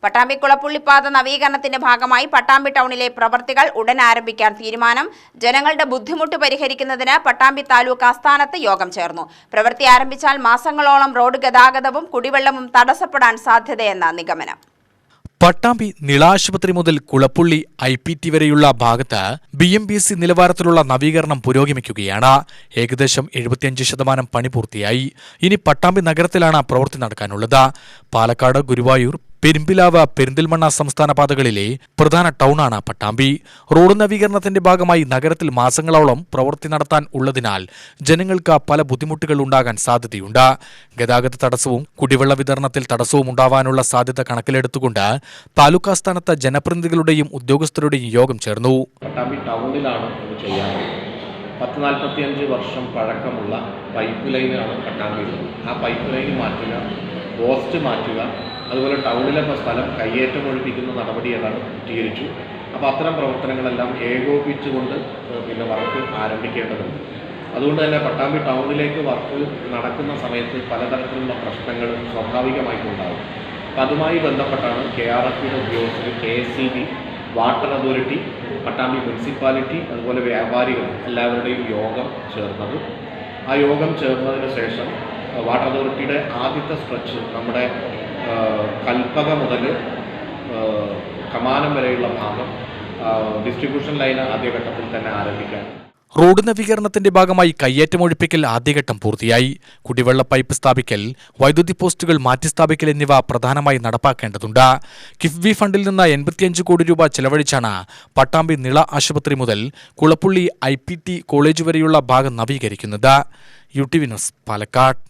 പട്ടാമ്പി കുളപ്പുള്ളിപ്പാത നവീകരണത്തിന്റെ ഭാഗമായി പട്ടാമ്പി ടൗണിലെ പ്രവൃത്തികൾ ഉടൻ ആരംഭിക്കാൻ തീരുമാനം. ജനങ്ങളുടെ ബുദ്ധിമുട്ട് പരിഹരിക്കുന്നതിന് പട്ടാമ്പി താലൂക്ക് ആസ്ഥാനത്ത് യോഗം ചേർന്നു. പ്രവൃത്തി ആരംഭിച്ചാൽ മാസങ്ങളോളം റോഡ് ഗതാഗതവും കുടിവെള്ളവും തടസ്സപ്പെടാൻ സാധ്യതയെന്ന നിഗമനം. പട്ടാമ്പി നിളാശുപത്രി മുതൽ കുളപ്പുള്ളി IPT വരെയുള്ള ഭാഗത്ത് BMBC നിലവാരത്തിലുള്ള നവീകരണം പുരോഗമിക്കുകയാണ്. ഏകദേശം 75% പണി പൂർത്തിയായി. ഇനി പട്ടാമ്പി നഗരത്തിലാണ് പ്രവൃത്തി നടക്കാനുള്ളത്. പാലക്കാട്, ഗുരുവായൂർ, പെരുമ്പിലാവ്, പെരിന്തൽമണ്ണ സംസ്ഥാന പാതകളിലെ പ്രധാന ടൗണാണ് പട്ടാമ്പി. റോഡ് നവീകരണത്തിന്റെ ഭാഗമായി നഗരത്തിൽ മാസങ്ങളോളം പ്രവൃത്തി നടത്താൻ ഉള്ളതിനാൽ ജനങ്ങൾക്ക് പല ബുദ്ധിമുട്ടുകൾ ഉണ്ടാകാൻ സാധ്യതയുണ്ട്. ഗതാഗത തടസ്സവും കുടിവെള്ള വിതരണത്തിൽ തടസ്സവും ഉണ്ടാവാനുള്ള സാധ്യത കണക്കിലെടുത്തുകൊണ്ട് താലൂക്ക് ആസ്ഥാനത്ത് ജനപ്രതിനിധികളുടെയും ഉദ്യോഗസ്ഥരുടെയും യോഗം ചേർന്നു. പട്ടാമ്പി ടൗണിലാണ് ഇത് ചെയ്യാറുള്ളത്. 45 വർഷം പഴക്കമുള്ള പൈപ്പ് ലൈനാണ് പട്ടാമ്പിയിലുള്ളത്. ആ പൈപ്പ് ലൈൻ മാറ്റുക, പോസ്റ്റ് മാറ്റുക, അതുപോലെ ടൗണിലെ സ്ഥലം കയ്യേറ്റം ഒഴിപ്പിക്കുന്ന നടപടിയെല്ലാം പൂർത്തീകരിച്ചു. അപ്പോൾ അത്തരം പ്രവർത്തനങ്ങളെല്ലാം ഏകോപിച്ചുകൊണ്ട് വർക്ക് ആരംഭിക്കേണ്ടതുണ്ട്. അതുകൊണ്ട് തന്നെ പട്ടാമ്പി ടൗണിലേക്ക് വർക്ക് നടക്കുന്ന സമയത്ത് പലതരത്തിലുള്ള പ്രശ്നങ്ങൾ സ്വാഭാവികമായിട്ടുണ്ടാകും. അപ്പം അതുമായി ബന്ധപ്പെട്ടാണ് KRFയുടെ ഉദ്യോഗസ്ഥർ, KSEB, water authority, Pattambi municipality, അതുപോലെ വ്യാപാരികൾ എല്ലാവരുടെയും യോഗം ചേർന്നത്. ആ യോഗം ചേർന്നതിന് ശേഷം വാട്ടർ അതോറിറ്റിയുടെ ആദ്യത്തെ സ്ട്രെച്ച് നമ്മുടെ കൽപ്പക മുതൽ കമാനം വരെയുള്ള ഭാഗം ഡിസ്ട്രിബ്യൂഷൻ ലൈൻ ആദ്യഘട്ടത്തിൽ തന്നെ ആരംഭിക്കാൻ. റോഡ് നവീകരണത്തിന്റെ ഭാഗമായി കയ്യേറ്റമൊഴിപ്പിക്കൽ ആദ്യഘട്ടം പൂർത്തിയായി. കുടിവെള്ള പൈപ്പ് സ്ഥാപിക്കൽ, വൈദ്യുതി പോസ്റ്റുകൾ മാറ്റിസ്ഥാപിക്കൽ എന്നിവ പ്രധാനമായി നടപ്പാക്കേണ്ടതുണ്ട്. കിഫ്ബി ഫണ്ടിൽ നിന്ന് 85 കോടി രൂപ ചെലവഴിച്ചാണ് പട്ടാമ്പി നിള ആശുപത്രി മുതൽ കുളപ്പുള്ളി IPT കോളേജ് വരെയുള്ള ഭാഗം നവീകരിക്കുന്നത്. UTV news, Palakkad.